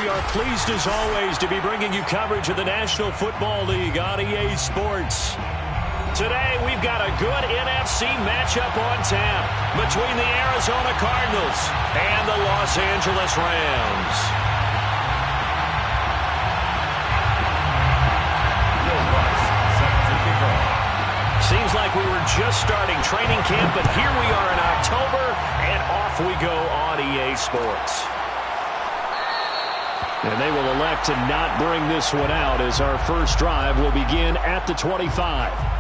we are pleased as always to be bringing you coverage of the National Football League on EA Sports. Today, we've got a good NFC matchup on tap between the Arizona Cardinals and the Los Angeles Rams. Seems like we were just starting training camp, but here we are in October, and off we go on EA Sports. And they will elect to not bring this one out as our first drive will begin at the 25.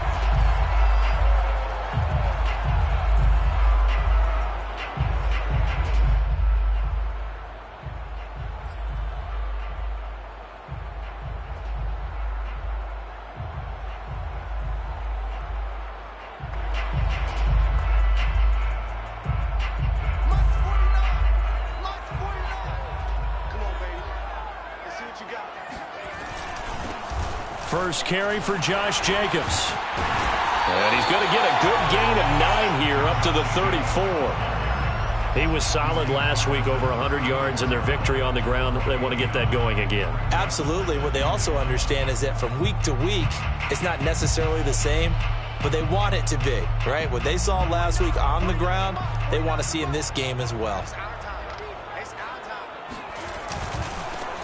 First carry for Josh Jacobs. And he's going to get a good gain of 9 here up to the 34. He was solid last week, over 100 yards in their victory on the ground. They want to get that going again. Absolutely. What they also understand is that from week to week, it's not necessarily the same, but they want it to be, right? What they saw last week on the ground, they want to see in this game as well.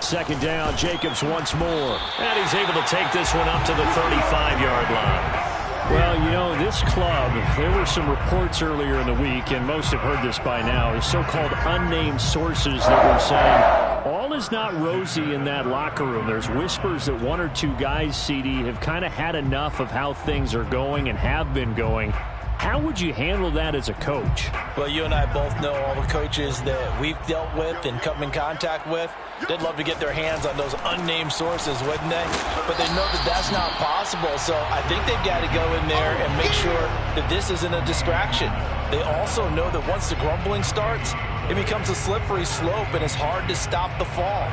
Second down, Jacobs once more. And he's able to take this one up to the 35-yard line. Well, you know, this club, there were some reports earlier in the week, and most have heard this by now, is so-called unnamed sources that were saying all is not rosy in that locker room. There's whispers that one or two guys, CD, have kind of had enough of how things are going and have been going. How would you handle that as a coach? Well, you and I both know all the coaches that we've dealt with and come in contact with. They'd love to get their hands on those unnamed sources, wouldn't they? But they know that that's not possible, so I think they've got to go in there and make sure that this isn't a distraction. They also know that once the grumbling starts, it becomes a slippery slope, and it's hard to stop the fall.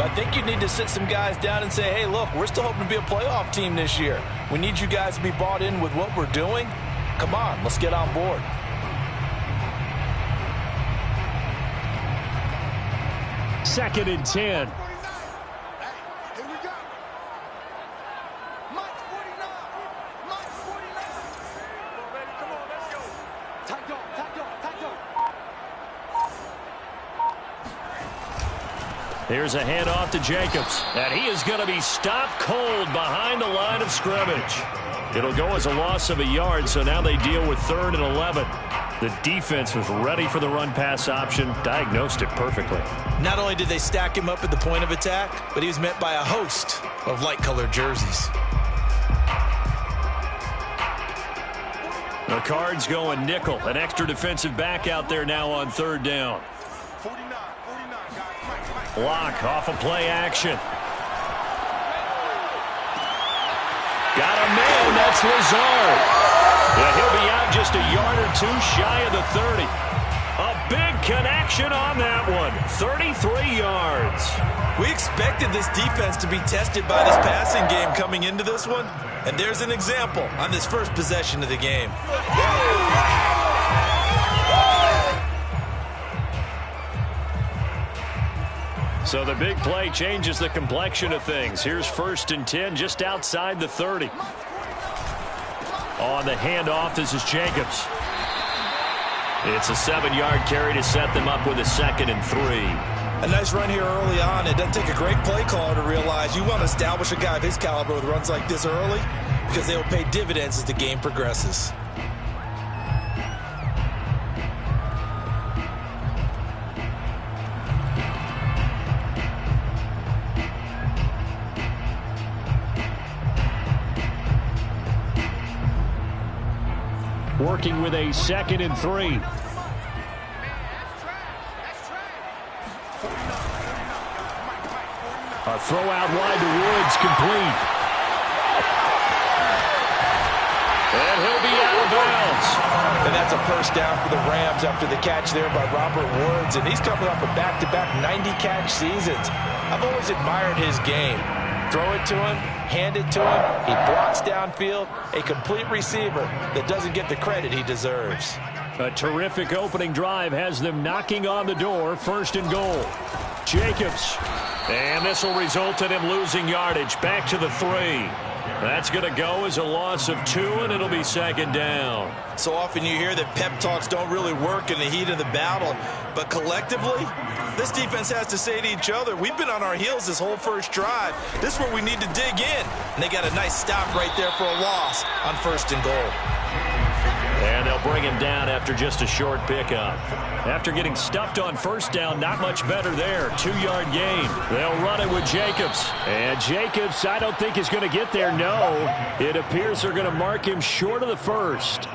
But I think you need to sit some guys down and say, hey, look, we're still hoping to be a playoff team this year. We need you guys to be bought in with what we're doing. Come on, let's get on board. Second and 10. Here's a handoff to Jacobs, and he is going to be stopped cold behind the line of scrimmage. It'll go as a loss of a yard, so now they deal with 3rd and 11. The defense was ready for the run-pass option, diagnosed it perfectly. Not only did they stack him up at the point of attack, but he was met by a host of light-colored jerseys. The Cards going nickel, an extra defensive back out there now on 3rd down. Block off of play action. Got a man, that's Lazard. Yeah, he'll be out just a yard or two shy of the 30. A big connection on that one, 33 yards. We expected this defense to be tested by this passing game coming into this one, and there's an example on this first possession of the game. So the big play changes the complexion of things. Here's 1st and 10 just outside the 30. On the handoff, this is Jacobs. It's a 7-yard carry to set them up with a 2nd and 3. A nice run here early on. It doesn't take a great play caller to realize you want to establish a guy of his caliber with runs like this early because they will pay dividends as the game progresses. Working with a 2nd and 3. A throw out wide to Woods, complete. And he'll be out of bounds. And that's a first down for the Rams after the catch there by Robert Woods. And he's coming off of back-to-back 90-catch seasons. I've always admired his game. Throw it to him, hand it to him. He blocks downfield. A complete receiver that doesn't get the credit he deserves. A terrific opening drive has them knocking on the door. 1st and goal. Jacobs. And this will result in him losing yardage. Back to the 3. That's going to go as a loss of 2, and it'll be 2nd down. So often you hear that pep talks don't really work in the heat of the battle, but collectively, this defense has to say to each other, we've been on our heels this whole first drive. This is where we need to dig in. And they got a nice stop right there for a loss on 1st and goal. And they'll bring him down after just a short pickup. After getting stuffed on 1st down, not much better there. 2-yard gain. They'll run it with Jacobs. And Jacobs, I don't think is going to get there. No. It appears they're going to mark him short of the 1st.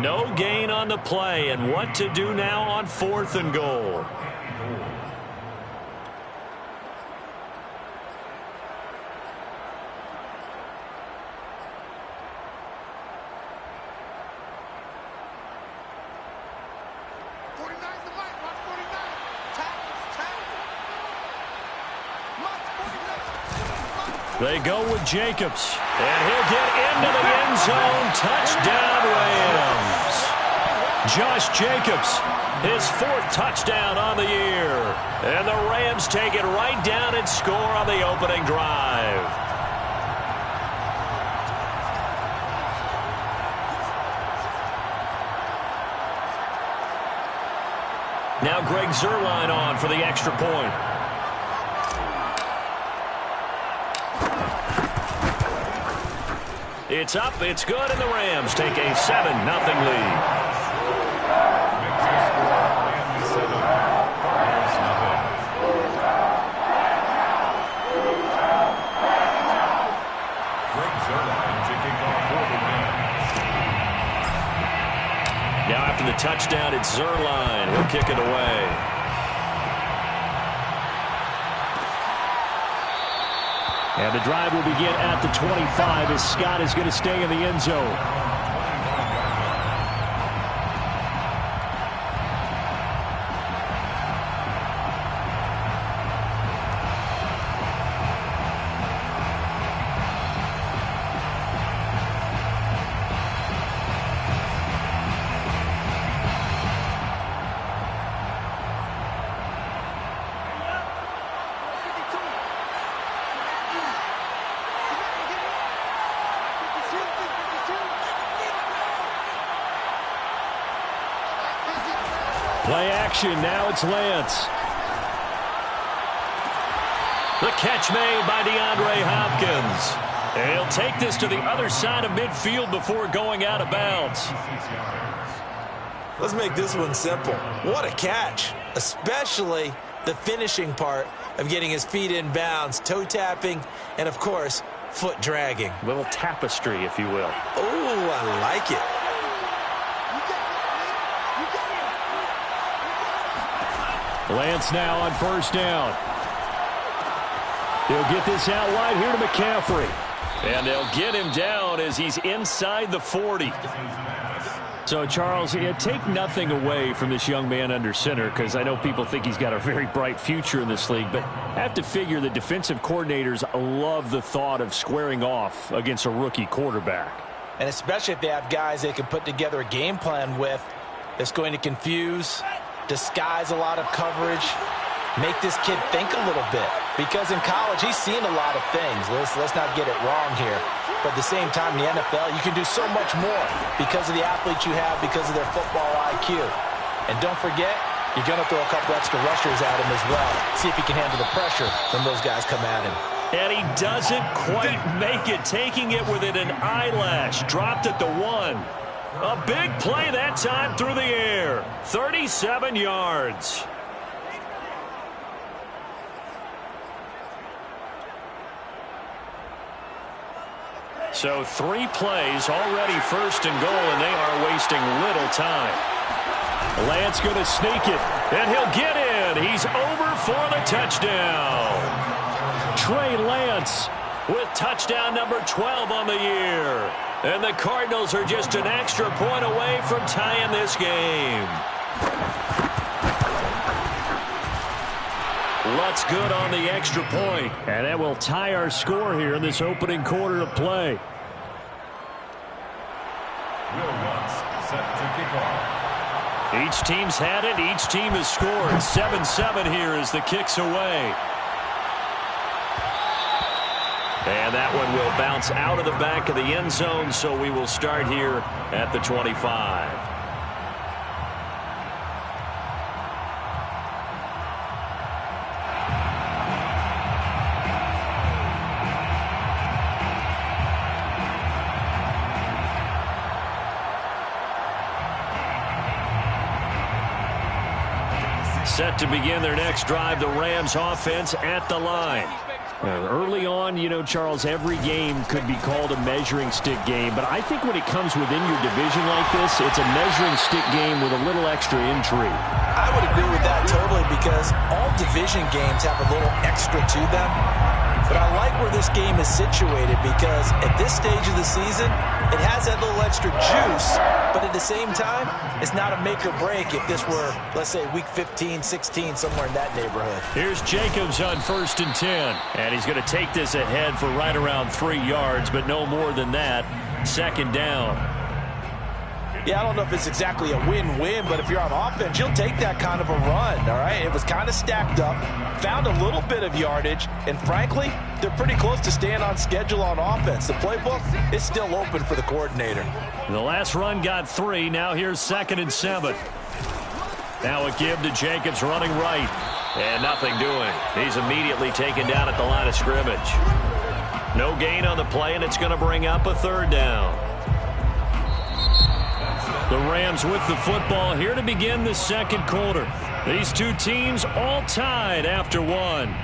No gain on the play. And what to do now on 4th and goal? They go with Jacobs. And he'll get into the end zone. Touchdown, Rams. Josh Jacobs, his 4th touchdown on the year. And the Rams take it right down and score on the opening drive. Now Greg Zuerlein on for the extra point. It's up, it's good, and the Rams take a 7-0 lead. Now after the touchdown, it's Zuerlein. He'll kick it away. And the drive will begin at the 25 as Scott is going to stay in the end zone. Play action. Now it's Lance. The catch made by DeAndre Hopkins. And he'll take this to the other side of midfield before going out of bounds. Let's make this one simple. What a catch, especially the finishing part of getting his feet in bounds, toe tapping, and of course, foot dragging. A little tapestry, if you will. Oh, I like it. Lance now on 1st down. He'll get this out wide here to McCaffrey. And they'll get him down as he's inside the 40. So, Charles, take nothing away from this young man under center, because I know people think he's got a very bright future in this league, but I have to figure the defensive coordinators love the thought of squaring off against a rookie quarterback. And especially if they have guys they can put together a game plan with that's going to confuse, disguise a lot of coverage, make this kid think a little bit. Because in college, he's seen a lot of things. Let's not get it wrong here. But at the same time, in the NFL, you can do so much more because of the athletes you have, because of their football IQ. And don't forget, you're going to throw a couple extra rushers at him as well. See if he can handle the pressure when those guys come at him. And he doesn't quite make it, taking it within an eyelash. Dropped at the 1. A big play that time through the air. 37 yards. So 3 plays, already 1st and goal, and they are wasting little time. Lance going to sneak it, and he'll get in. He's over for the touchdown. Trey Lance with touchdown number 12 on the year. And the Cardinals are just an extra point away from tying this game. Lutz good on the extra point. And that will tie our score here in this opening quarter of play. Will Lutz set to kick off. Each team's had it. Each team has scored. 7-7 here as the kick's away. And that one will bounce out of the back of the end zone, so we will start here at the 25. Set to begin their next drive, the Rams offense at the line. Early on, you know, Charles, every game could be called a measuring stick game, but I think when it comes within your division like this, it's a measuring stick game with a little extra intrigue. I would agree with that totally, because all division games have a little extra to them. But I like where this game is situated, because at this stage of the season, it has that little extra juice, but at the same time, it's not a make or break if this were, let's say, week 15, 16, somewhere in that neighborhood. Here's Jacobs on 1st and 10, and he's going to take this ahead for right around 3 yards, but no more than that. 2nd down. Yeah, I don't know if it's exactly a win-win, but if you're on offense, you'll take that kind of a run, all right? It was kind of stacked up, found a little bit of yardage, and frankly, they're pretty close to staying on schedule on offense. The playbook is still open for the coordinator. The last run got 3. Now here's 2nd and 7. Now a give to Jacobs running right, and nothing doing. He's immediately taken down at the line of scrimmage. No gain on the play, and it's going to bring up a 3rd down. The Rams with the football here to begin the 2nd quarter. These two teams all tied after 1.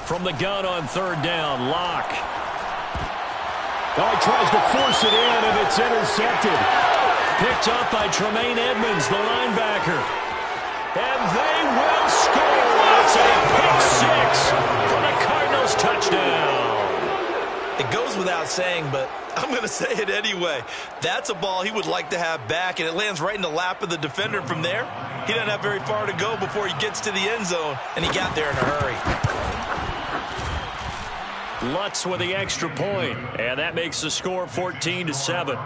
From the gun on 3rd down, Locke. Oh, he tries to force it in, and it's intercepted. Picked up by Tremaine Edmonds, the linebacker. And they will score. It's a pick 6 for the Cardinals touchdown. It goes without saying, but I'm going to say it anyway. That's a ball he would like to have back, and it lands right in the lap of the defender. From there, he doesn't have very far to go before he gets to the end zone, and he got there in a hurry. Lutz with the extra point, and that makes the score 14-7. 14,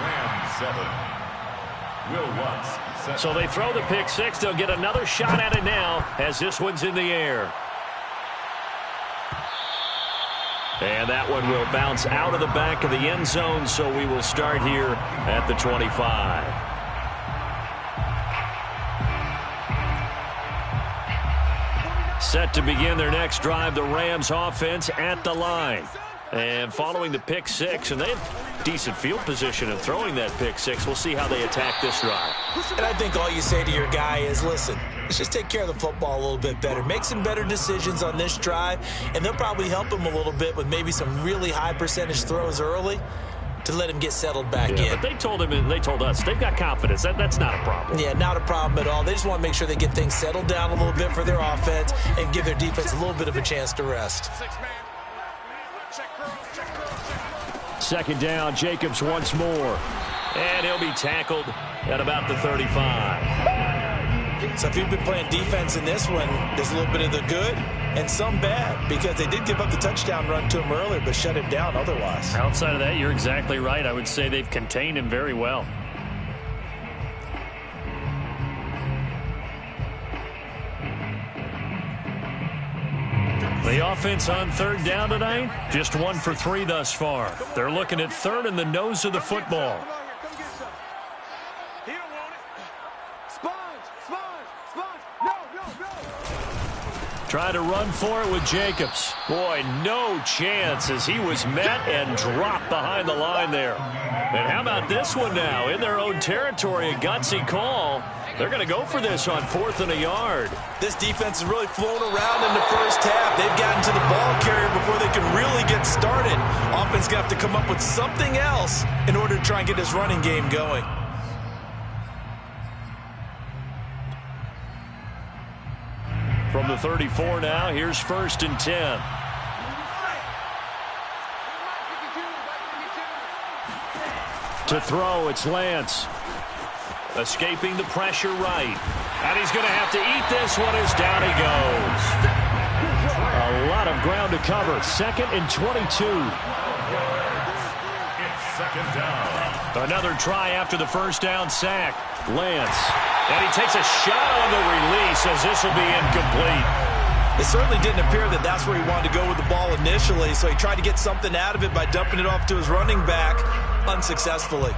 Rams 7. Will Lutz. So they throw the pick 6. They'll get another shot at it now as this one's in the air. And that one will bounce out of the back of the end zone, so we will start here at the 25. Set to begin their next drive, the Rams offense at the line. And following the pick 6, and they have decent field position in throwing that pick 6. We'll see how they attack this drive. And I think all you say to your guy is, listen, let's just take care of the football a little bit better. Make some better decisions on this drive, and they'll probably help him a little bit with maybe some really high percentage throws early to let him get settled back in. But they told him, and they told us, they've got confidence. That's not a problem. Yeah, not a problem at all. They just want to make sure they get things settled down a little bit for their offense and give their defense a little bit of a chance to rest. 2nd down, Jacobs once more. And he'll be tackled at about the 35. So if you've been playing defense in this one, there's a little bit of the good and some bad, because they did give up the touchdown run to him earlier, but shut him down otherwise. Outside of that, you're exactly right. I would say they've contained him very well. The offense on 3rd down tonight, just 1 for 3 thus far. They're looking at 3rd and the nose of the football. Trying to run for it with Jacobs. Boy, no chance as he was met and dropped behind the line there. And how about this one now? In their own territory, a gutsy call. They're going to go for this on 4th and a yard. This defense is really flown around in the first half. They've gotten to the ball carrier before they can really get started. Offense going to have to come up with something else in order to try and get this running game going. From the 34 now, here's 1st and 10. To throw, it's Lance. Escaping the pressure right. And he's going to have to eat this one as down he goes. A lot of ground to cover. 2nd and 22. It's 2nd down. Another try after the first down sack. Lance. And he takes a shot on the release as this will be incomplete. It certainly didn't appear that that's where he wanted to go with the ball initially, so he tried to get something out of it by dumping it off to his running back unsuccessfully.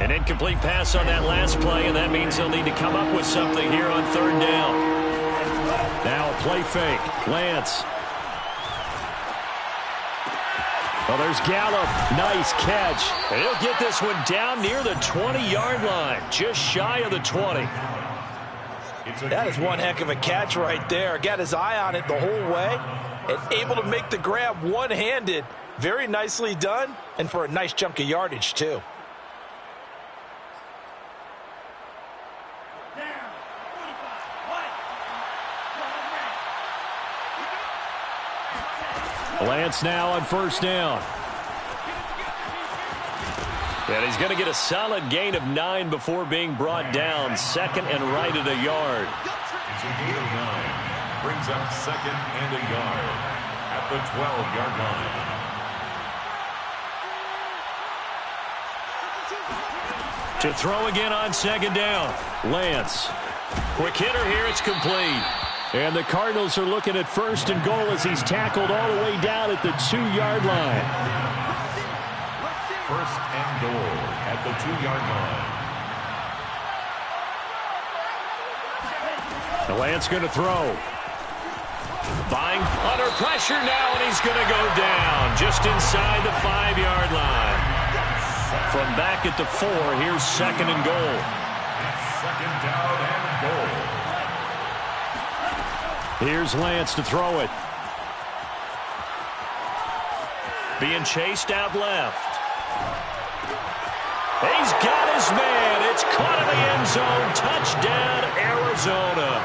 An incomplete pass on that last play, and that means he'll need to come up with something here on 3rd down. Now a play fake. Lance. Well, there's Gallup. Nice catch. And he'll get this one down near the 20-yard line, just shy of the 20. That is one heck of a catch right there. Got his eye on it the whole way and able to make the grab one-handed. Very nicely done, and for a nice chunk of yardage, too. Lance now on 1st down. And he's going to get a solid gain of 9 before being brought down. 2nd and right at a yard. It's a gain of 9. Brings up 2nd and a yard at the 12-yard line. To throw again on 2nd down. Lance. Quick hitter here. It's complete. And the Cardinals are looking at 1st and goal as he's tackled all the way down at the 2-yard line. 1st and goal at the 2-yard line. The Lance going to throw. Vying under pressure now, and he's going to go down just inside the 5-yard line. From back at the 4, here's 2nd and goal. 2nd down and goal. Here's Lance to throw it. Being chased out left. He's got his man. It's caught in the end zone. Touchdown, Arizona.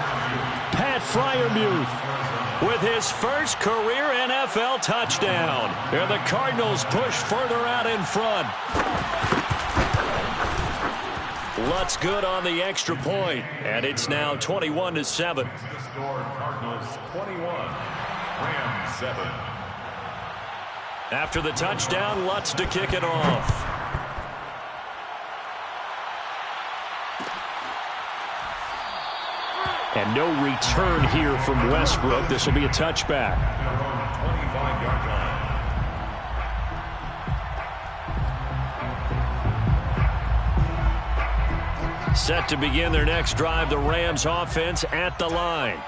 Pat Freiermuth with his first career NFL touchdown. And the Cardinals push further out in front. Lutz good on the extra point, and it's now 21-7. The score, Cardinals 21, Rams 7. After the touchdown, Lutz to kick it off. And no return here from Westbrook. This will be a touchback. 25-yard line. Set to begin their next drive, the Rams offense at the line.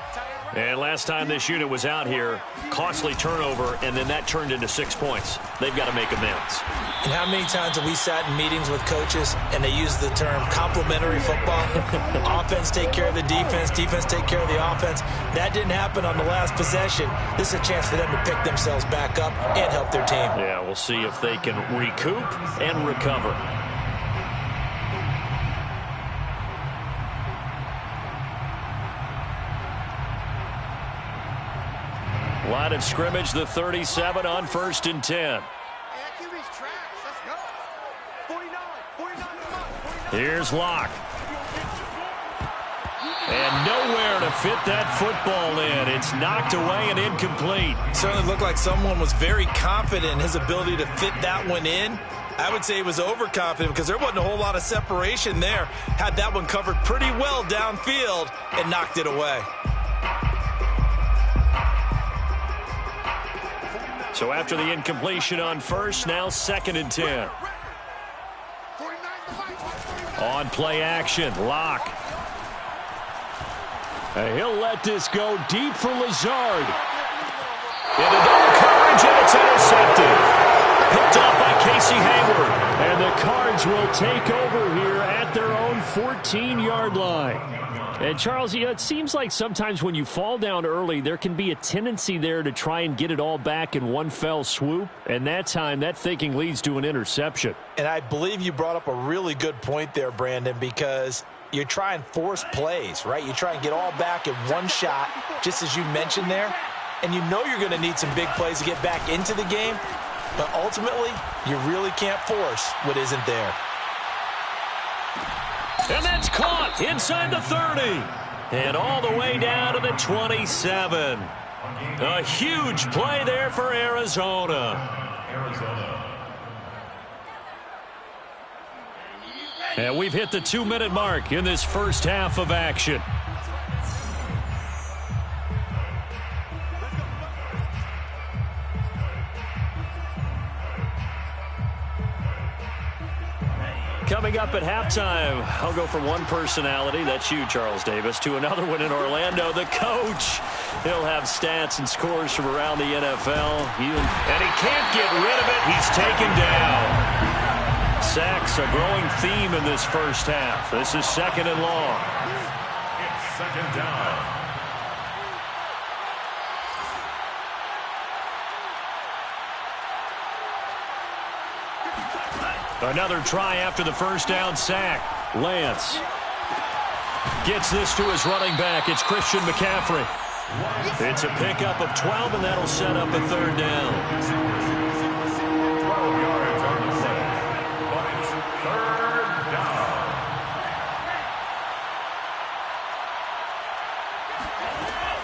And last time this unit was out here, costly turnover, and then that turned into 6 points. They've got to make amends. And how many times have we sat in meetings with coaches and they use the term complementary football? Offense take care of the defense, defense take care of the offense. That didn't happen on the last possession. This is a chance for them to pick themselves back up and help their team. Yeah, we'll see if they can recoup and recover. Line of scrimmage, the 37 on 1st and 10. Here's Locke. And nowhere to fit that football in. It's knocked away and incomplete. Certainly looked like someone was very confident in his ability to fit that one in. I would say he was overconfident because there wasn't a whole lot of separation there. Had that one covered pretty well downfield and knocked it away. So after the incompletion on 1st, now 2nd and 10. On play action, Locke. And he'll let this go deep for Lazard. Into double coverage, and it's intercepted. Picked off by Casey Hayward. And the Cards will take over here at their own 14-yard line. And, Charles, it seems like sometimes when you fall down early, there can be a tendency there to try and get it all back in one fell swoop. And that time, that thinking leads to an interception. And I believe you brought up a really good point there, Brandon, because you try and force plays, right? You try and get all back in one shot, just as you mentioned there. And you know you're going to need some big plays to get back into the game. But ultimately, you really can't force what isn't there. And that's caught inside the 30. And all the way down to the 27. A huge play there for Arizona. And we've hit the 2-minute mark in this first half of action. Coming up at halftime, I'll go from one personality, that's you, Charles Davis, to another one in Orlando, the coach. He'll have stats and scores from around the NFL. And he can't get rid of it. He's taken down. Sacks, a growing theme in this first half. This is 2nd and long. It's 2nd down. Another try after the first down sack. Lance gets this to his running back. It's Christian McCaffrey. It's a pickup of 12, and that'll set up a 3rd down. 12 yards on the play, but it's 3rd down.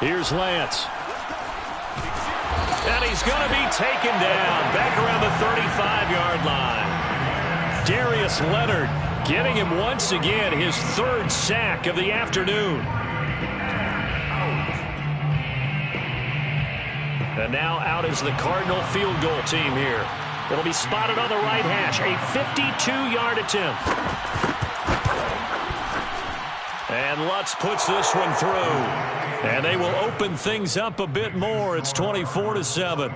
Here's Lance. And he's going to be taken down back around the 35-yard line. Darius Leonard getting him once again his 3rd sack of the afternoon. And now out is the Cardinal field goal team here. It'll be spotted on the right hash. A 52-yard attempt. And Lutz puts this one through. And they will open things up a bit more. It's 24-7.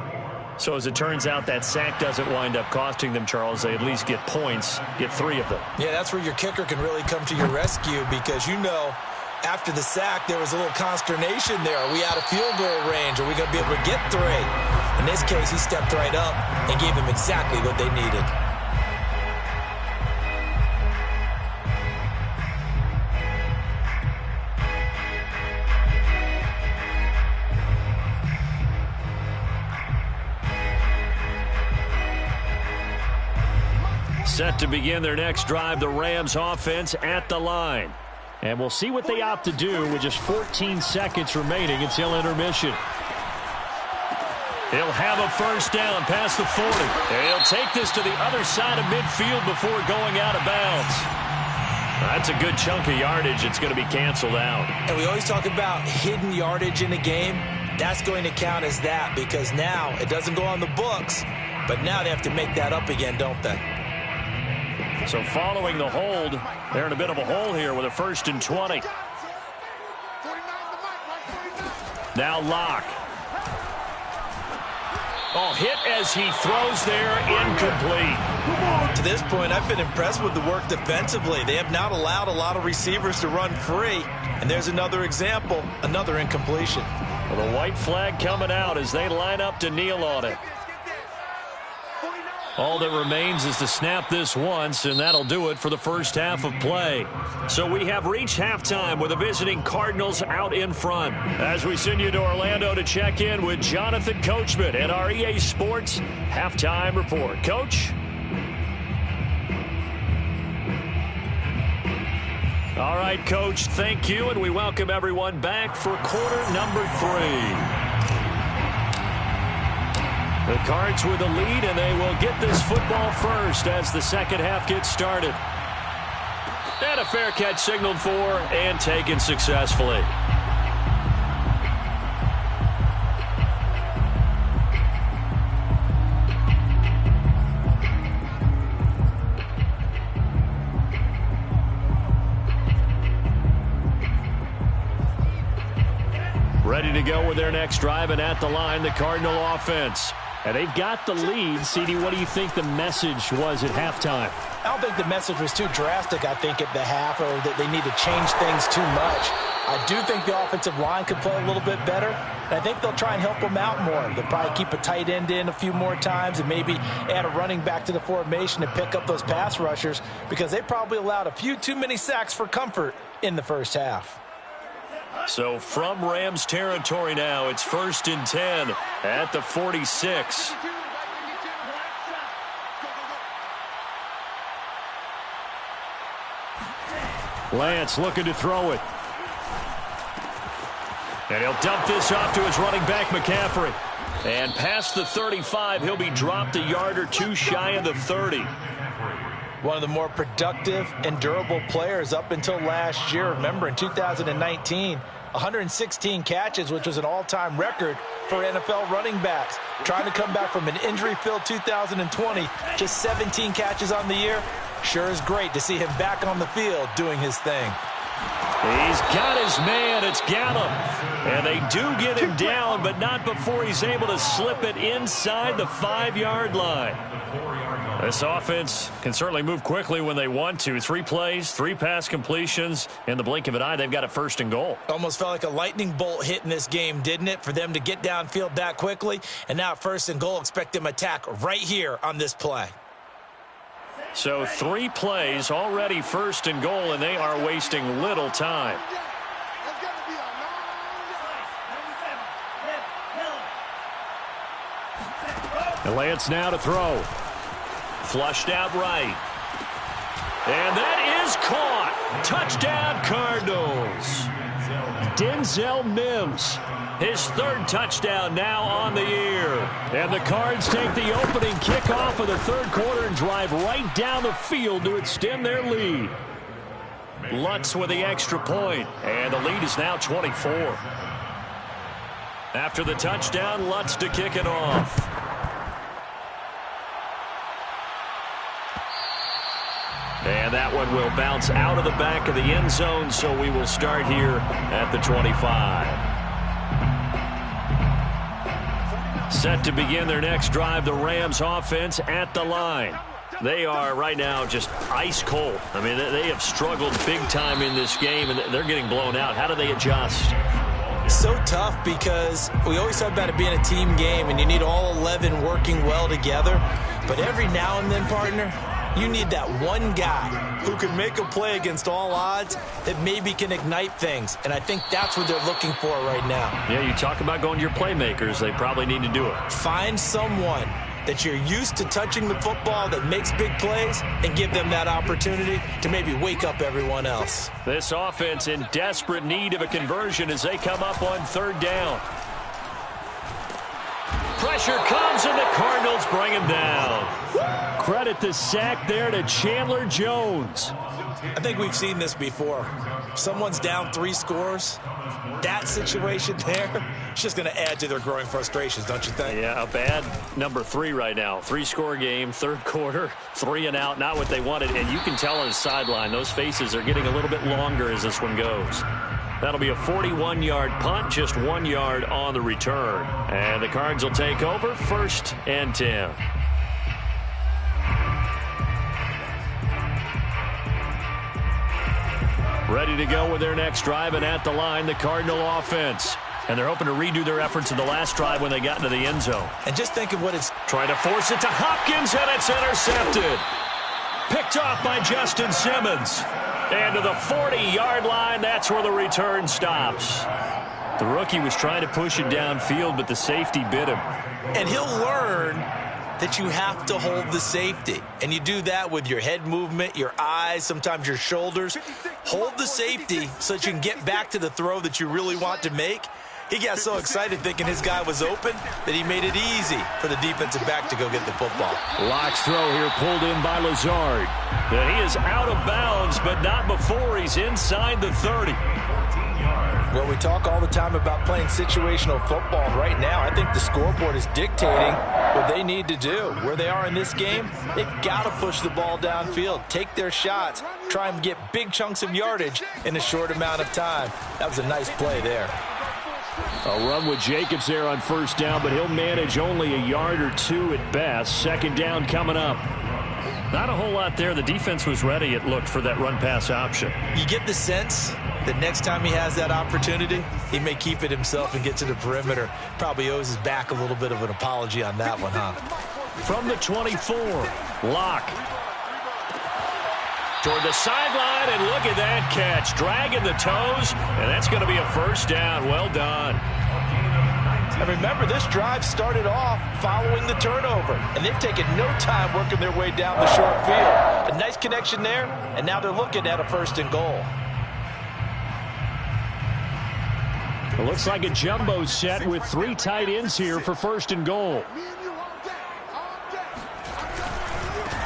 So as it turns out, that sack doesn't wind up costing them, Charles. They at least get points, get 3 of them. Yeah, that's where your kicker can really come to your rescue because, you know, after the sack, there was a little consternation there. Are we out of field goal range? Are we going to be able to get 3? In this case, he stepped right up and gave them exactly what they needed. Set to begin their next drive, the Rams offense at the line. And we'll see what they opt to do with just 14 seconds remaining until intermission. He'll have a 1st down past the 40. And he'll take this to the other side of midfield before going out of bounds. That's a good chunk of yardage. It's going to be canceled out. And we always talk about hidden yardage in a game. That's going to count as that because now it doesn't go on the books, but now they have to make that up again, don't they? So following the hold, they're in a bit of a hole here with a 1st and 20. Now Locke. Oh, hit as he throws there, incomplete. To this point, I've been impressed with the work defensively. They have not allowed a lot of receivers to run free. And there's another example, another incompletion. Well, the white flag coming out as they line up to kneel on it. All that remains is to snap this once, and that'll do it for the first half of play. So we have reached halftime with the visiting Cardinals out in front. As we send you to Orlando to check in with Jonathan Coachman at our EA Sports Halftime Report. Coach? All right, Coach, thank you, and we welcome everyone back for quarter number 3. The Cards with the lead, and they will get this football first as the second half gets started. And a fair catch signaled for and taken successfully. Ready to go with their next drive, and at the line, the Cardinal offense. And they've got the lead. CD, what do you think the message was at halftime? I don't think the message was too drastic, I think, at the half, or that they need to change things too much. I do think the offensive line could play a little bit better, and I think they'll try and help them out more. They'll probably keep a tight end in a few more times and maybe add a running back to the formation and pick up those pass rushers, because they probably allowed a few too many sacks for comfort in the first half. So from Rams territory now, it's 1st and 10 at the 46. Lance looking to throw it. And he'll dump this off to his running back, McCaffrey. And past the 35, he'll be dropped a yard or two shy of the 30. One of the more productive and durable players up until last year. Remember, in 2019, 116 catches, which was an all-time record for NFL running backs. Trying to come back from an injury-filled 2020, just 17 catches on the year. Sure is great to see him back on the field doing his thing. He's got his man. It's Gallup. And they do get him down, but not before he's able to slip it inside the 5-yard line. This offense can certainly move quickly when they want to. 3 plays, 3 pass completions. In the blink of an eye, they've got a 1st and goal. Almost felt like a lightning bolt hit in this game, didn't it? For them to get downfield that quickly. And now 1st and goal, expect them to attack right here on this play. So 3 plays, already 1st and goal, and they are wasting little time. And Lance now to throw. Flushed out right. And that is caught. Touchdown, Cardinals. Denzel Mims, his 3rd touchdown now on the year. And the Cards take the opening kickoff of the 3rd quarter and drive right down the field to extend their lead. Lutz with the extra point, and the lead is now 24. After the touchdown, Lutz to kick it off. And that one will bounce out of the back of the end zone, so we will start here at the 25. Set to begin their next drive, the Rams offense at the line. They are right now just ice cold. I mean, they have struggled big time in this game, and they're getting blown out. How do they adjust? So tough, because we always talk about it being a team game, and you need all 11 working well together. But every now and then, partner, you need that one guy who can make a play against all odds that maybe can ignite things. And I think that's what they're looking for right now. Yeah, you talk about going to your playmakers. They probably need to do it. Find someone that you're used to touching the football that makes big plays and give them that opportunity to maybe wake up everyone else. This offense in desperate need of a conversion as they come up on 3rd down. Pressure comes, and the Cardinals bring him down. Credit the sack there to Chandler Jones. I think we've seen this before. Someone's down 3 scores. That situation there, it's just going to add to their growing frustrations, don't you think? Yeah, a bad number 3 right now. 3-score game, 3rd quarter, 3 and out, not what they wanted. And you can tell on the sideline, those faces are getting a little bit longer as this one goes. That'll be a 41-yard punt, just 1 yard on the return. And the Cards will take over, 1st and 10. Ready to go with their next drive, and at the line, the Cardinal offense. And they're hoping to redo their efforts in the last drive when they got into the end zone. And just think of what it's... Trying to force it to Hopkins, and it's intercepted. Picked off by Justin Simmons. And to the 40-yard line, that's where the return stops. The rookie was trying to push it downfield, but the safety bit him. And he'll learn that you have to hold the safety. And you do that with your head movement, your eyes, sometimes your shoulders. Hold the safety so that you can get back to the throw that you really want to make. He got so excited thinking his guy was open that he made it easy for the defensive back to go get the football. Locke's throw here pulled in by Lazard. And he is out of bounds, but not before he's inside the 30. Well, we talk all the time about playing situational football. Right now, I think the scoreboard is dictating what they need to do. Where they are in this game, they've got to push the ball downfield, take their shots, try and get big chunks of yardage in a short amount of time. That was a nice play there. A run with Jacobs there on first down, but he'll manage only a yard or two at best. Second down coming up. Not a whole lot there. The defense was ready, it looked, for that run-pass option. You get the sense that next time he has that opportunity, he may keep it himself and get to the perimeter. Probably owes his back a little bit of an apology on that one, huh? From the 24, Locke. Toward the sideline, and look at that catch. Dragging the toes, and that's going to be a first down. Well done. And remember, this drive started off following the turnover, and they've taken no time working their way down the short field. A nice connection there, and now they're looking at a first and goal. It looks like a jumbo set with 3 tight ends here for first and goal.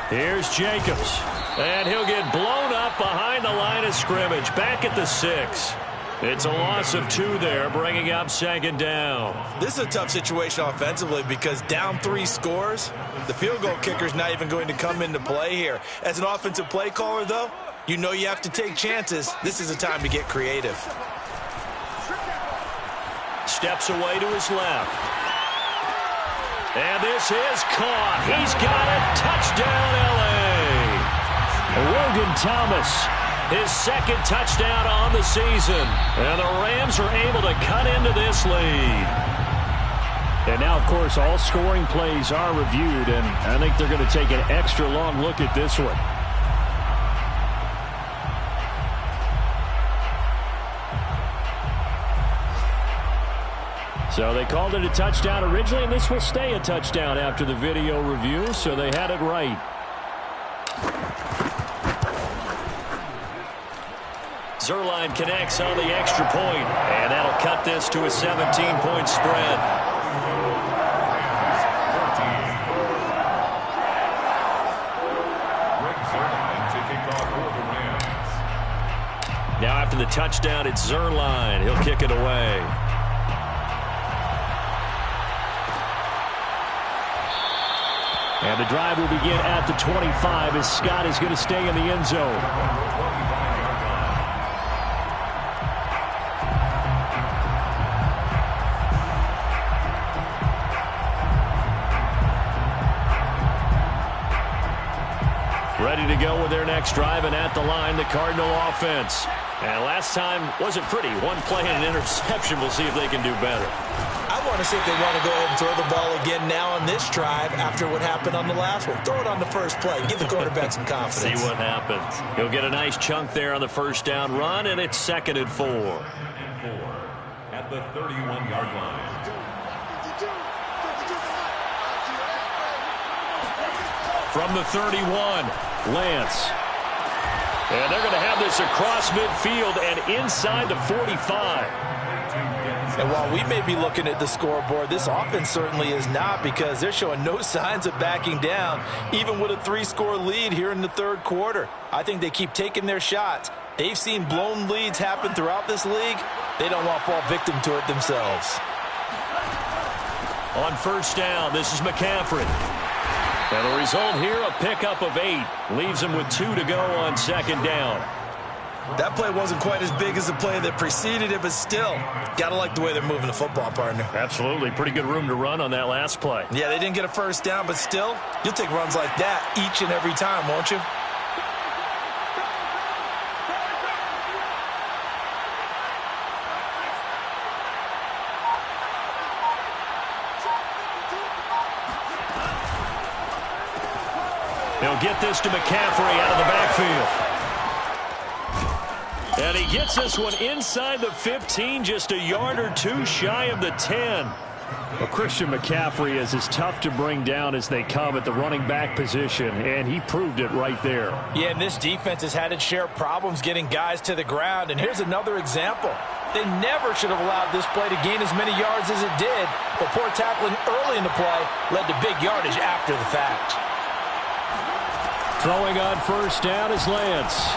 Here's Jacobs. And he'll get blown up behind the line of scrimmage. Back at the 6. It's a loss of 2 there, bringing up second down. This is a tough situation offensively because down 3 scores, the field goal kicker's not even going to come into play here. As an offensive play caller, though, you know you have to take chances. This is a time to get creative. Steps away to his left. And this is caught. He's got it. Touchdown, L.A. Logan Thomas, his second touchdown on the season. And the Rams are able to cut into this lead. And now, of course, all scoring plays are reviewed, and I think they're going to take an extra long look at this one. So they called it a touchdown originally, and this will stay a touchdown after the video review, so they had it right. Zuerlein connects on the extra point, and that'll cut this to a 17-point spread. Now after the touchdown, it's Zuerlein. He'll kick it away. And the drive will begin at the 25 as Scott is going to stay in the end zone. Ready to go with their next drive, and at the line, the Cardinal offense. And last time wasn't pretty. One play and an interception. We'll see if they can do better. I want to see if they want to go ahead and throw the ball again now on this drive after what happened on the last one. Throw it on the first play. Give the quarterback some confidence. See what happens. He'll get a nice chunk there on the first down run, and it's 2nd and 4. At the 31-yard line. From the 31, Lance. And they're going to have this across midfield and inside the 45. And while we may be looking at the scoreboard, this offense certainly is not, because they're showing no signs of backing down, even with a 3-score lead here in the third quarter. I think they keep taking their shots. They've seen blown leads happen throughout this league. They don't want to fall victim to it themselves. On first down, this is McCaffrey. And the result here, a pickup of 8. Leaves him with 2 to go on second down. That play wasn't quite as big as the play that preceded it, but still, got to like the way they're moving the football, partner. Absolutely. Pretty good room to run on that last play. Yeah, they didn't get a first down, but still, you'll take runs like that each and every time, won't you? He'll get this to McCaffrey out of the backfield. And he gets this one inside the 15, just a yard or 2 shy of the 10. Well, Christian McCaffrey is as tough to bring down as they come at the running back position, and he proved it right there. Yeah, and this defense has had its share of problems getting guys to the ground, and here's another example. They never should have allowed this play to gain as many yards as it did, but poor tackling early in the play led to big yardage after the fact. Throwing on first down is Lance.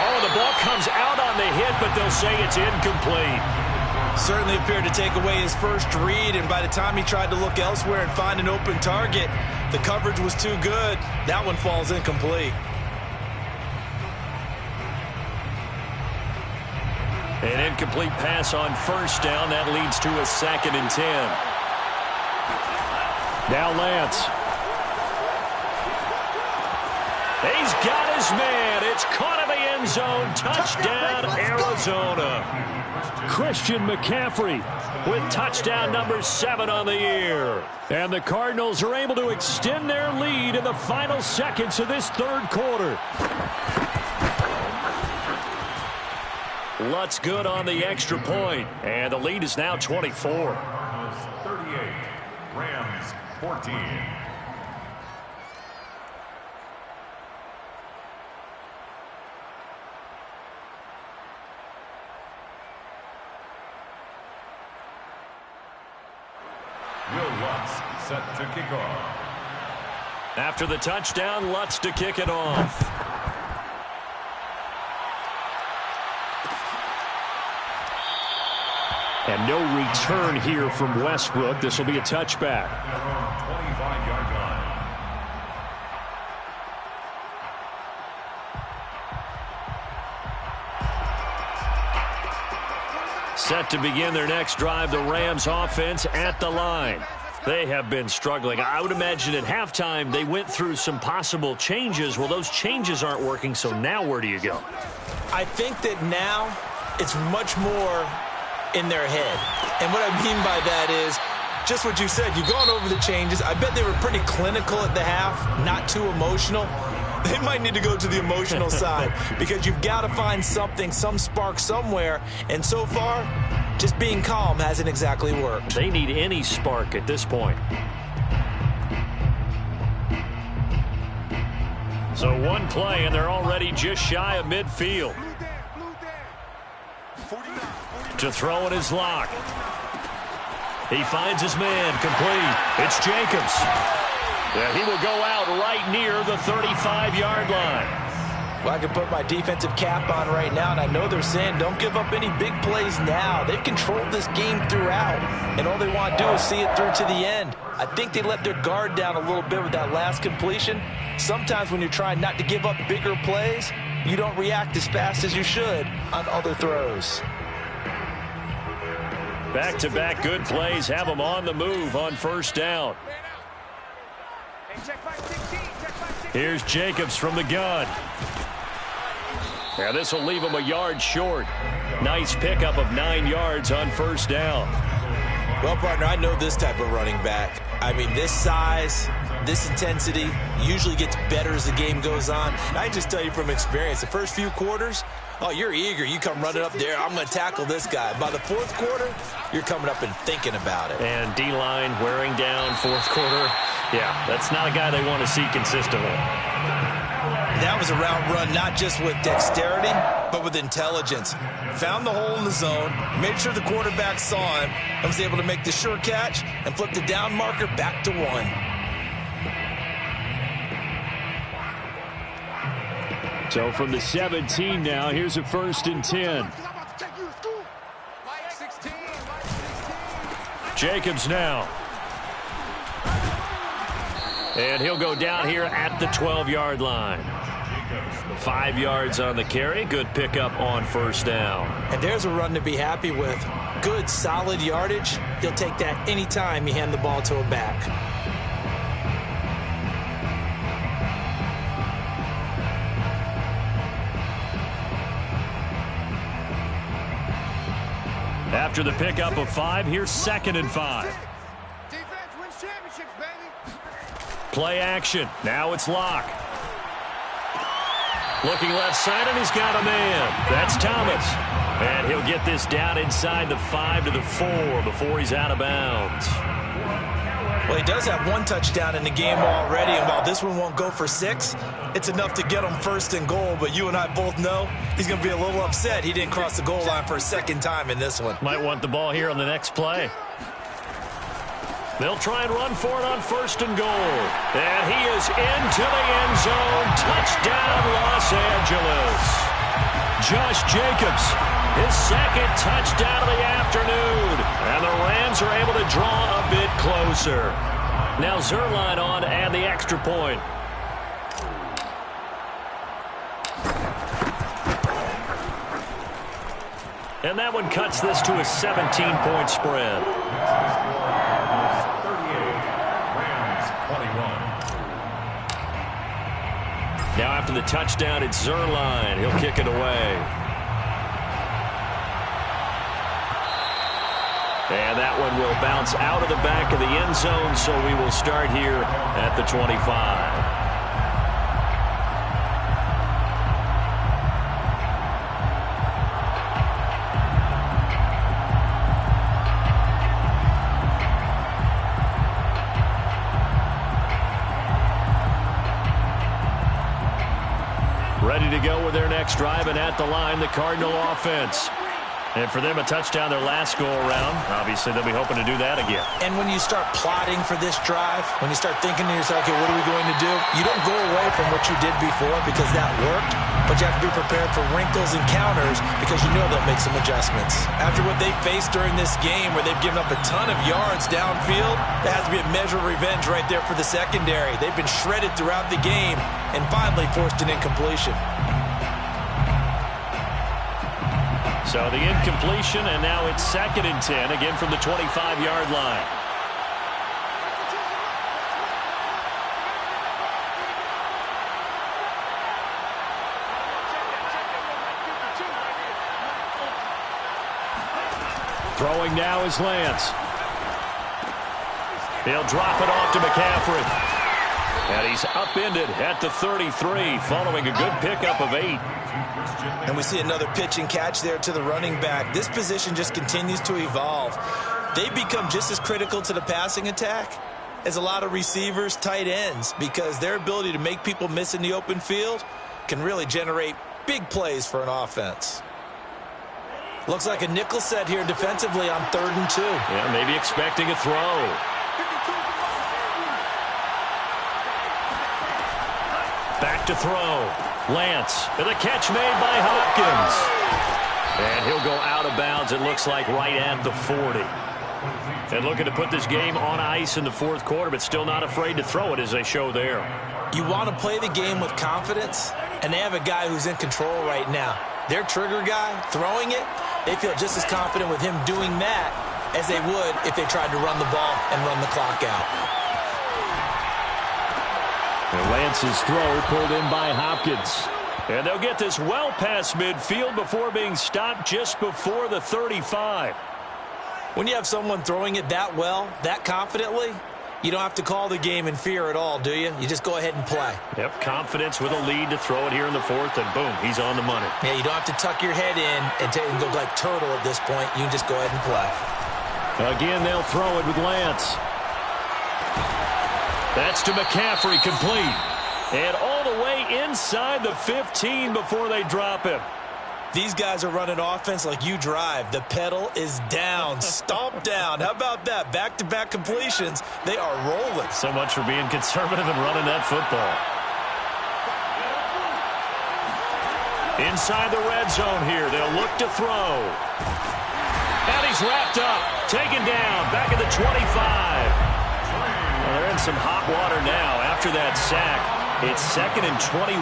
Oh, the ball comes out on the hit, but they'll say it's incomplete. Certainly appeared to take away his first read, and by the time he tried to look elsewhere and find an open target, the coverage was too good. That one falls incomplete. An incomplete pass on first down. That leads to a 2nd and 10. Now Lance. He's got his man. It's caught in the end zone. Touchdown, Arizona. Christian McCaffrey with touchdown number 7 on the year. And the Cardinals are able to extend their lead in the final seconds of this 3rd quarter. Lutz good on the extra point. And the lead is now 24. 38. Rams 14. Will Lutz set to kick off. After the touchdown, Lutz to kick it off. And no return here from Westbrook. This will be a touchback. 25-yard line. Set to begin their next drive, the Rams offense at the line. They have been struggling. I would imagine at halftime they went through some possible changes. Well, those changes aren't working, so now where do you go? I think that now it's much more in their head. And what I mean by that is just what you said. You've gone over the changes. I bet they were pretty clinical at the half, not too emotional. They might need to go to the emotional side because you've got to find something, some spark somewhere. And so far, just being calm hasn't exactly worked. They need any spark at this point. So one play, and they're already just shy of midfield. To throw in his lock. He finds his man, complete. It's Jacobs. Yeah, he will go out right near the 35-yard line. Well, I can put my defensive cap on right now, and I know they're saying don't give up any big plays now. They've controlled this game throughout, and all they want to do is see it through to the end. I think they let their guard down a little bit with that last completion. Sometimes when you're trying not to give up bigger plays, you don't react as fast as you should on other throws. Back-to-back good plays have them on the move on first down. Here's Jacobs from the gun. Now this will leave him a yard short. Nice pickup of 9 yards on first down. Well, partner, I know this type of running back. I mean, this size, this intensity usually gets better as the game goes on. And I just tell you from experience, the first few quarters, oh, you're eager. You come running up there. I'm going to tackle this guy. By the 4th quarter, you're coming up and thinking about it. And D-line wearing down 4th quarter. Yeah, that's not a guy they want to see consistently. That was a route run not just with dexterity, but with intelligence. Found the hole in the zone, made sure the quarterback saw him, and was able to make the sure catch and flip the down marker back to 1. So from the 17 now, here's a 1st and 10. Jacobs now. And he'll go down here at the 12-yard line. 5 yards on the carry. Good pickup on first down. And there's a run to be happy with. Good, solid yardage. He'll take that anytime you hand the ball to a back. After the pickup of 5, here's 2nd and 5. Defense wins championships, baby. Play action. Now it's Locke. Looking left side, and he's got a man. That's Thomas. And he'll get this down inside the 5 to the 4 before he's out of bounds. Well, he does have 1 touchdown in the game already, and while this one won't go for 6, it's enough to get him 1st and goal. But you and I both know he's going to be a little upset he didn't cross the goal line for a 2nd time in this one. Might want the ball here on the next play. They'll try and run for it on 1st and goal. And he is into the end zone. Touchdown, Los Angeles. Josh Jacobs, his 2nd touchdown of the afternoon. And the Rams are able to draw a bit closer. Now Zuerlein on and the extra point. And that one cuts this to a 17-point spread. 38, Rams 21. Now after the touchdown, it's Zuerlein. He'll kick it away. And that one will bounce out of the back of the end zone, so we will start here at the 25. Ready to go with their next drive, and at the line, the Cardinal offense. And for them, a touchdown their last go-around. Obviously, they'll be hoping to do that again. And when you start plotting for this drive, when you start thinking to yourself, okay, what are we going to do? You don't go away from what you did before because that worked, but you have to be prepared for wrinkles and counters because you know they'll make some adjustments. After what they faced during this game where they've given up a ton of yards downfield, there has to be a measure of revenge right there for the secondary. They've been shredded throughout the game and finally forced an incompletion. So the incompletion, and now it's 2nd and 10, again from the 25-yard line. Throwing now is Lance. He'll drop it off to McCaffrey. And he's upended at the 33, following a good pickup of 8. And we see another pitch and catch there to the running back. This position just continues to evolve. They become just as critical to the passing attack as a lot of receivers, tight ends, because their ability to make people miss in the open field can really generate big plays for an offense. Looks like a nickel set here defensively on 3rd and 2. Yeah, maybe expecting a throw. Back to throw. Lance, and the catch made by Hopkins. And he'll go out of bounds, it looks like, right at the 40. And looking to put this game on ice in the 4th quarter, but still not afraid to throw it as they show there. You want to play the game with confidence, and they have a guy who's in control right now. Their trigger guy, throwing it, they feel just as confident with him doing that as they would if they tried to run the ball and run the clock out. And Lance's throw pulled in by Hopkins. And they'll get this well past midfield before being stopped just before the 35. When you have someone throwing it that well, that confidently, you don't have to call the game in fear at all, do you? You just go ahead and play. Yep, confidence with a lead to throw it here in the 4th, and boom, he's on the money. Yeah, you don't have to tuck your head in and go like turtle at this point. You can just go ahead and play. Again, they'll throw it with Lance. That's to McCaffrey, complete. And all the way inside the 15 before they drop him. These guys are running offense like you drive. The pedal is down, stomp down. How about that? Back-to-back completions. They are rolling. So much for being conservative and running that football. Inside the red zone here. They'll look to throw. And he's wrapped up. Taken down. Back at the 25. Well, they're in some hot water now after that sack. It's 2nd and 21.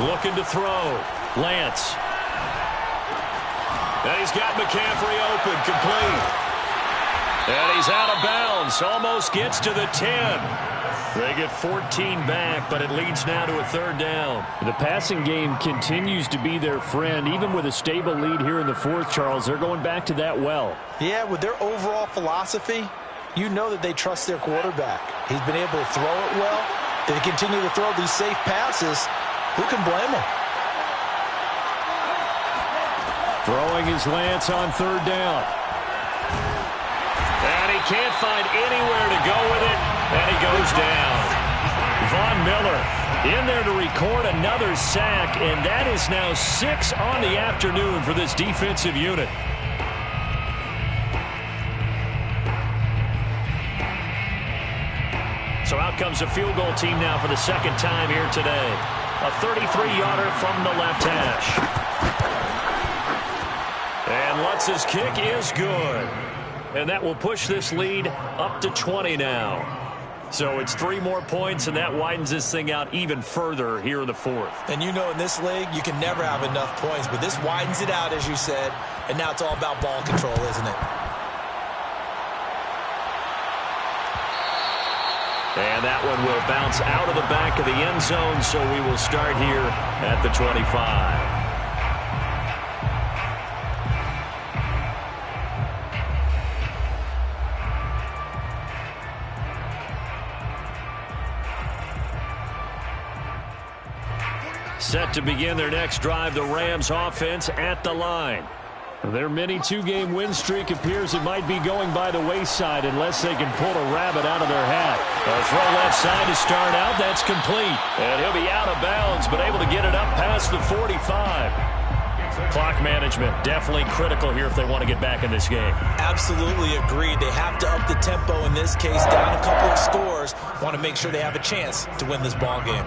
Looking to throw. Lance. And he's got McCaffrey open. Complete. And he's out of bounds. Almost gets to the 10. They get 14 back, but it leads now to a 3rd down. The passing game continues to be their friend. Even with a stable lead here in the 4th, Charles, they're going back to that well. Yeah, with their overall philosophy, you know that they trust their quarterback. He's been able to throw it well. They continue to throw these safe passes. Who can blame him? Throwing his Lance on 3rd down. And he can't find anywhere to go with it, and he goes down. Von Miller in there to record another sack, and that is now 6 on the afternoon for this defensive unit. So out comes a field goal team now for the 2nd time here today. A 33-yarder from the left hash. And Lutz's kick is good. And that will push this lead up to 20 now. So it's 3 more points, and that widens this thing out even further here in the fourth. And you know in this league, you can never have enough points, but this widens it out, as you said, and now it's all about ball control, isn't it? And that one will bounce out of the back of the end zone, so we will start here at the 25. Set to begin their next drive, the Rams offense at the line. Their mini 2-game win streak appears it might be going by the wayside unless they can pull a rabbit out of their hat. A throw left side to start out. That's complete. And he'll be out of bounds, but able to get it up past the 45. Clock management definitely critical here if they want to get back in this game. Absolutely agreed. They have to up the tempo in this case, down a couple of scores. Want to make sure they have a chance to win this ball game.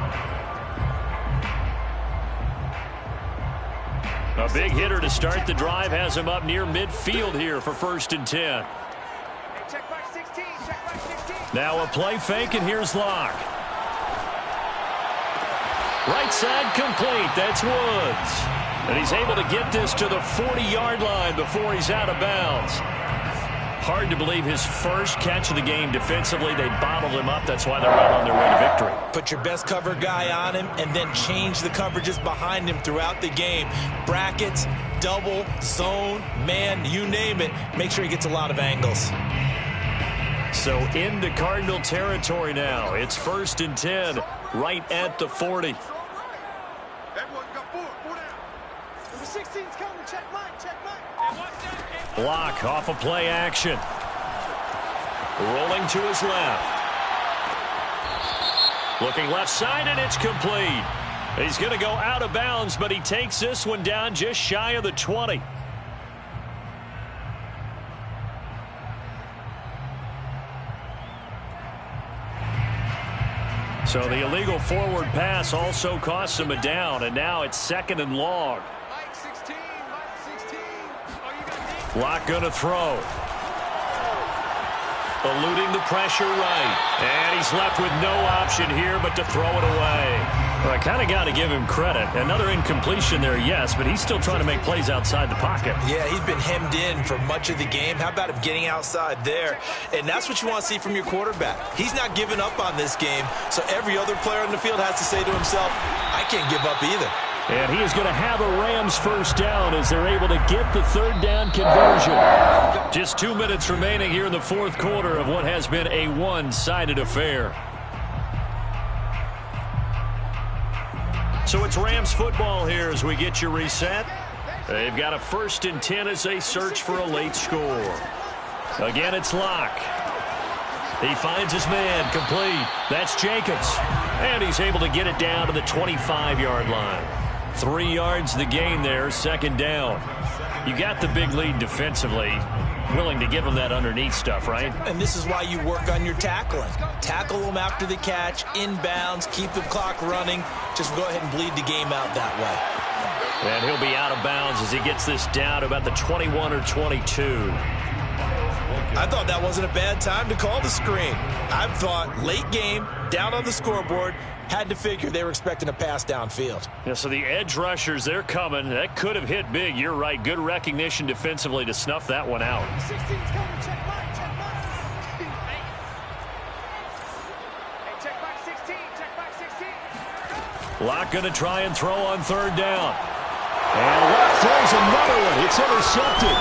A big hitter to start the drive has him up near midfield here for 1st and 10. Check back 16, check back 16. Now a play fake, and here's Locke. Right side complete. That's Woods. And he's able to get this to the 40-yard line before he's out of bounds. Hard to believe his first catch of the game defensively. They bottled him up. That's why they're well on their way to victory. Put your best cover guy on him and then change the coverages behind him throughout the game. Brackets, double, zone, man, you name it. Make sure he gets a lot of angles. So into Cardinal territory now. It's 1st and 10 right at the 40. Everyone's got 4 down. Number 16's coming, check mine, check mine. Block off a play action. Rolling to his left. Looking left side, and it's complete. He's going to go out of bounds, but he takes this one down just shy of the 20. So the illegal forward pass also costs him a down, and now it's 2nd and long. Mike 16, Mike 16. Oh, you got deep. Locke going to throw. Eluding the pressure right. And he's left with no option here but to throw it away. Well, I kind of got to give him credit. Another incompletion there, yes, but he's still trying to make plays outside the pocket. Yeah, he's been hemmed in for much of the game. How about him getting outside there? And that's what you want to see from your quarterback. He's not giving up on this game, so every other player on the field has to say to himself, I can't give up either. And he is going to have a Rams first down as they're able to get the 3rd down conversion. Just 2 minutes remaining here in the 4th quarter of what has been a one-sided affair. So it's Rams football here as we get you reset. They've got a 1st and 10 as they search for a late score. Again, it's Locke. He finds his man complete. That's Jacobs. And he's able to get it down to the 25-yard line. 3 yards the gain there, 2nd down. You got the big lead defensively. Willing to give them that underneath stuff, right? And this is why you work on your tackling. Tackle them after the catch, inbounds, keep the clock running. Just go ahead and bleed the game out that way. And he'll be out of bounds as he gets this down to about the 21 or 22. I thought that wasn't a bad time to call the screen. I thought late game, down on the scoreboard, had to figure they were expecting a pass downfield. Yeah, so the edge rushers, they're coming. That could have hit big. You're right. Good recognition defensively to snuff that one out. 16's coming, check mine, check mine. Hey, check back 16, check back 16. Locke going to try and throw on 3rd down. And Locke throws another one. It's intercepted.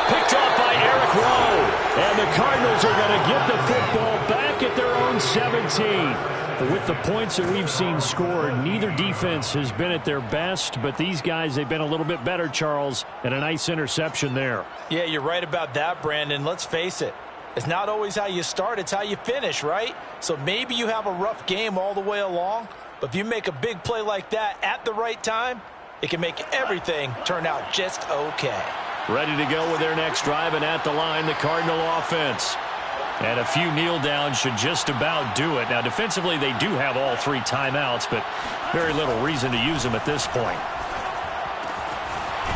Picked off by Eric Rowe. And the Cardinals are going to get the football back at their own 17. With the points that we've seen scored, neither defense has been at their best, but these guys, they've been a little bit better, Charles, and a nice interception there. Yeah, you're right about that, Brandon. Let's face it. It's not always how you start, it's how you finish, right? So maybe you have a rough game all the way along, but if you make a big play like that at the right time, it can make everything turn out just okay. Ready to go with their next drive, and at the line, the Cardinal offense. And a few kneel downs should just about do it. Now, defensively, they do have all 3 timeouts, but very little reason to use them at this point.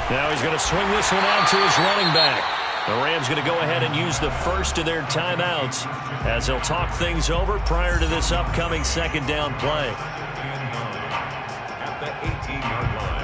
Now he's going to swing this one out to his running back. The Rams going to go ahead and use the first of their timeouts as they'll talk things over prior to this upcoming second down play. At the 18-yard line.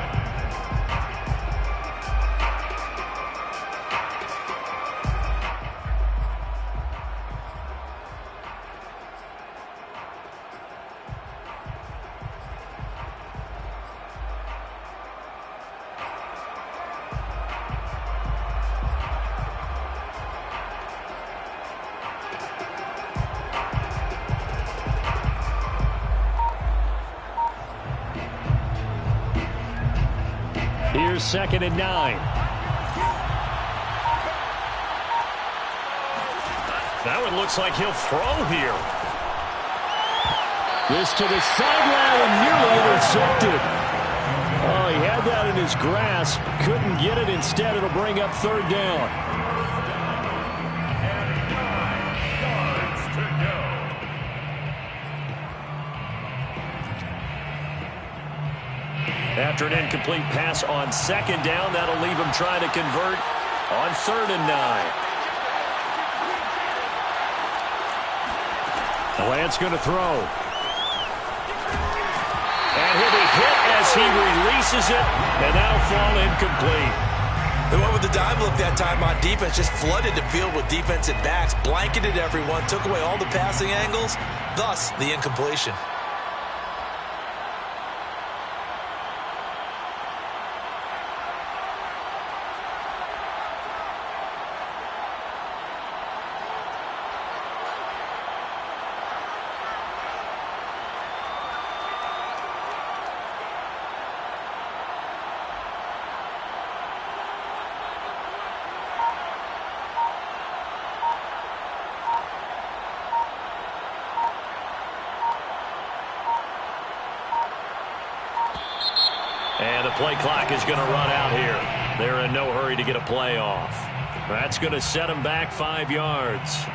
Here's 2nd and 9. That one looks like he'll throw here. This to the sideline and nearly intercepted. Oh, he had that in his grasp. Couldn't get it. Instead, it'll bring up 3rd down. After an incomplete pass on 2nd down, that'll leave him trying to convert on 3rd and 9. Lance going to throw. And he'll be hit as he releases it, and that'll fall incomplete. They went with the dive look that time on defense, just flooded the field with defensive backs, blanketed everyone, took away all the passing angles, thus the incompletion. And the play clock is going to run out here. They're in no hurry to get a play off. That's going to set them back 5 yards.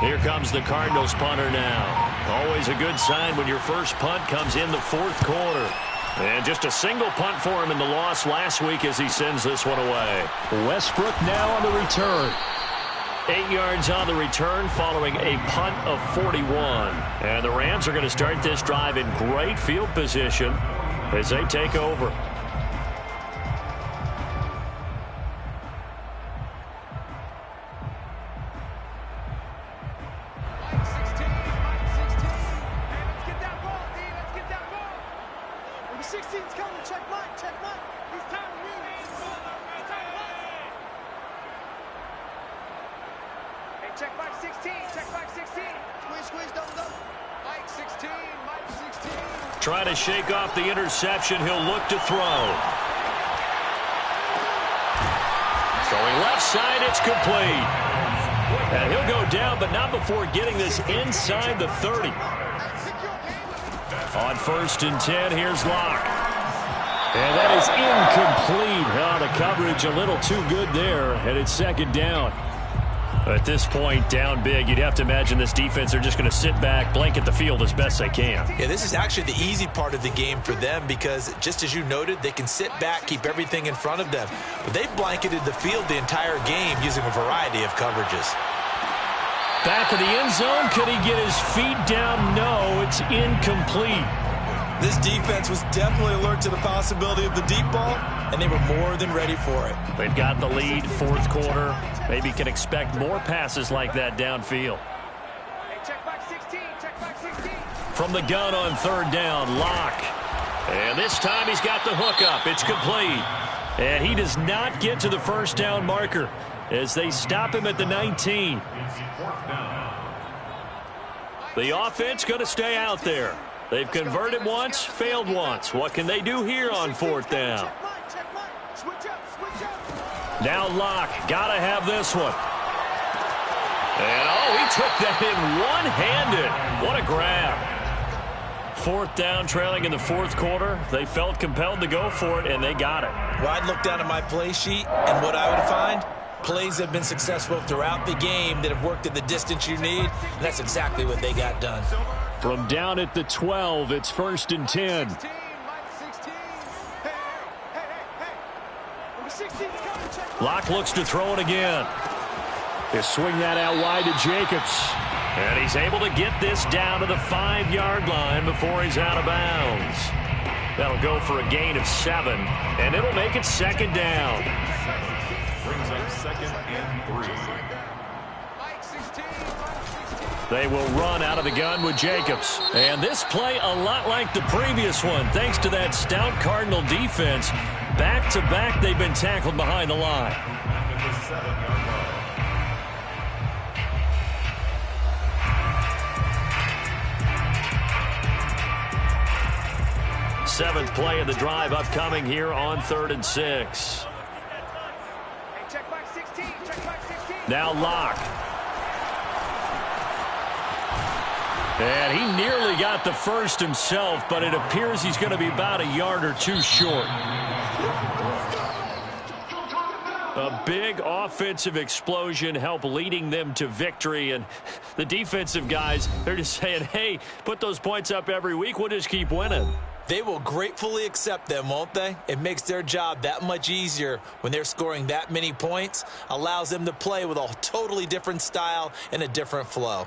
Here comes the Cardinals punter now. Always a good sign when your first punt comes in the 4th quarter. And just a single punt for him in the loss last week as he sends this one away. Westbrook now on the return. 8 yards on the return following a punt of 41. And the Rams are going to start this drive in great field position as they take over. Check back 16. Check back 16. Squeeze, double. Mike 16. Mike 16. Trying to shake off the interception. He'll look to throw. Throwing left side. It's complete. And he'll go down, but not before getting this inside the 30. On 1st and 10, here's Locke. And that is incomplete. Oh, the coverage a little too good there, and it's 2nd down. At this point, down big, you'd have to imagine this defense, they're just going to sit back, blanket the field as best they can. Yeah, this is actually the easy part of the game for them because, just as you noted, they can sit back, keep everything in front of them. But they've blanketed the field the entire game using a variety of coverages. Back of the end zone. Could he get his feet down? No, it's incomplete. This defense was definitely alert to the possibility of the deep ball, and they were more than ready for it. They've got the lead, 4th quarter. Maybe can expect more passes like that downfield. Hey, check back 16. Check back 16. From the gun on 3rd down, Locke. And this time he's got the hook up. It's complete. And he does not get to the 1st down marker as they stop him at the 19. The offense going to stay out there. They've converted once, failed once. What can they do here on 4th down? Now Locke, gotta have this one. And, he took that in one-handed. What a grab. 4th down, trailing in the 4th quarter. They felt compelled to go for it, and they got it. Well, I'd look down at my play sheet, and what I would find, plays have been successful throughout the game that have worked at the distance you need, and that's exactly what they got done. From down at the 12, it's 1st and 10. 16, Number 16 is coming. Check. Locke looks to throw it again. They swing that out wide to Jacobs. And he's able to get this down to the 5-yard line before he's out of bounds. That'll go for a gain of 7, and it'll make it 2nd down. Brings up 2nd and 3. Mike 16. They will run out of the gun with Jacobs. And this play a lot like the previous one, thanks to that stout Cardinal defense. Back-to-back, they've been tackled behind the line. At the 7-yard line. 7th play of the drive upcoming here on 3rd and 6. Hey, check back 16. Check back 16. Now Locke. And he nearly got the first himself, but it appears he's going to be about a yard or two short. A big offensive explosion helped leading them to victory, and the defensive guys, they're just saying, hey, put those points up every week, we'll just keep winning. They will gratefully accept them, won't they? It makes their job that much easier when they're scoring that many points, allows them to play with a totally different style and a different flow.